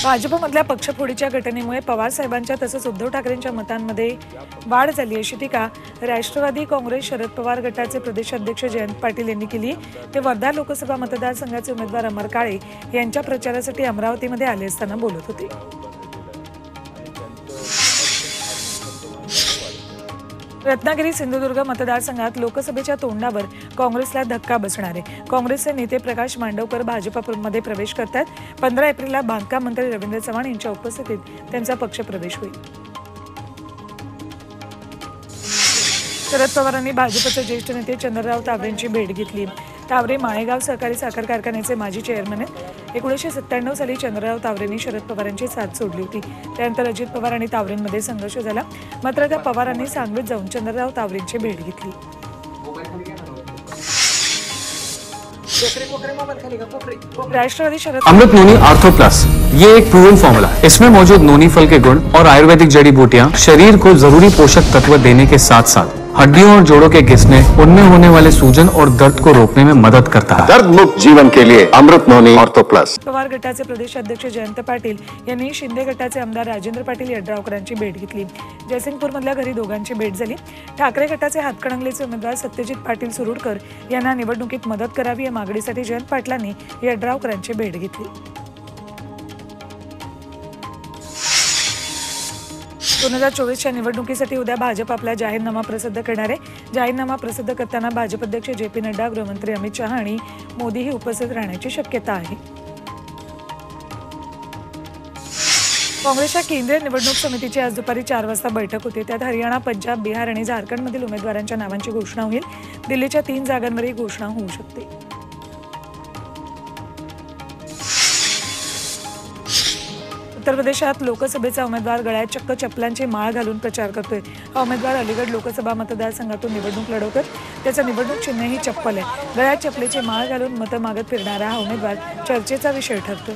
भाजपमधल्या पक्षफोडीच्या घटनेमुळे पवार साहेबांच्या तसंच उद्धव ठाकरेंच्या मतांमध्ये वाढ झाली अशी टीका राष्ट्रवादी काँग्रेस शरद पवार गटाचे प्रदेशाध्यक्ष जयंत पाटील यांनी केली। ते वर्धा लोकसभा मतदारसंघाचे उमेदवार अमर काळे यांच्या प्रचारासाठी अमरावतीमध्ये आले असताना बोलत होते। रत्नागिरी सिंधुदुर्ग मतदारसंघात लोकसभेच्या तोंडावर काँग्रेसला धक्का बसणार आहे। काँग्रेसचे नेते प्रकाश मांडवकर भाजपमध्ये प्रवेश करतात। 15 एप्रिलला बांधकाम मंत्री रवींद्र चव्हाण यांच्या उपस्थितीत त्यांचा पक्षप्रवेश होईल। शरद पवारांनी भाजपचे ज्येष्ठ नेते चंद्रराव तावरेंची भेट घेतली। तावरे माळेगाव सहकारी साखर कारखान्याचे माजी चेअरमन आहेत। 1997 साली चंद्रराव तावरेंनी शरद पवारांची साथ सोडली होती। त्यानंतर अजित पवार आणि तावरेंमध्ये संघर्ष झाला, मात्र त्या पवारांनी सांगलीत जाऊन चंद्रराव तावरेंची भेट घेतली। राष्ट्रवादी शरद अमृत नोनी आर्थो प्लस ये एक प्रूवन फॉर्मूला है। इसमें मौजूद नोनी फल के गुण और आयुर्वेदिक जड़ी बूटियां शरीर को जरूरी पोषक तत्व देने के साथ साथ हड्डियों और जोड़ों के घिसने, उनमें होने वाले सूजन और दर्द को रोकने में मदद करता है। दर्द मुक्त जीवन के लिए अमृत नोनी आर्थो प्लस। पवार गटाचे प्रदेशाध्यक्ष जयंत पाटील यांनी शिंदे गटाचे आमदार राजेंद्र पाटील यड्रावकरांची भेट घेतली। जयसिंगपूरमधल्या घरी दोघांची भेट झाली। ठाकरे गटाचे हातकणंगलेचे उमेदवार सत्यजित पाटील सुरूरकर यांना निवडणुकीत मदत करावी या मागणीसाठी जयंत पाटलांनी यड्रावकरांची भेट घेतली। 2024च्या निवडणुकीसाठी उद्या भाजप आपला जाहीरनामा प्रसिद्ध करणार आहे। जाहीरनामा प्रसिद्ध करताना भाजप अध्यक्ष जे.पी. नड्डा, गृहमंत्री अमित शहा आणि मोदीही उपस्थित राहण्याची शक्यता आहे। काँग्रेसच्या केंद्रीय निवडणूक समितीची आज दुपारी 4 वाजता बैठक होते। त्यात हरियाणा, पंजाब, बिहार आणि झारखंडमधील उमेदवारांच्या नावांची घोषणा होईल। दिल्लीच्या 3 जागांवरही घोषणा होऊ शकते। उत्तर प्रदेशात लोकसभेचा उमेदवार गळ्यात चक्क चपलांची माळ घालून प्रचार करतोय। हा उमेदवार अलीगढ लोकसभा मतदारसंघातून निवडणूक लढवतोय। त्याचं निवडणूक चिन्ह ही चप्पल आहे। गळ्यात चपलेची माळ घालून मतं मागत फिरणारा हा उमेदवार चर्चेचा विषय ठरतोय।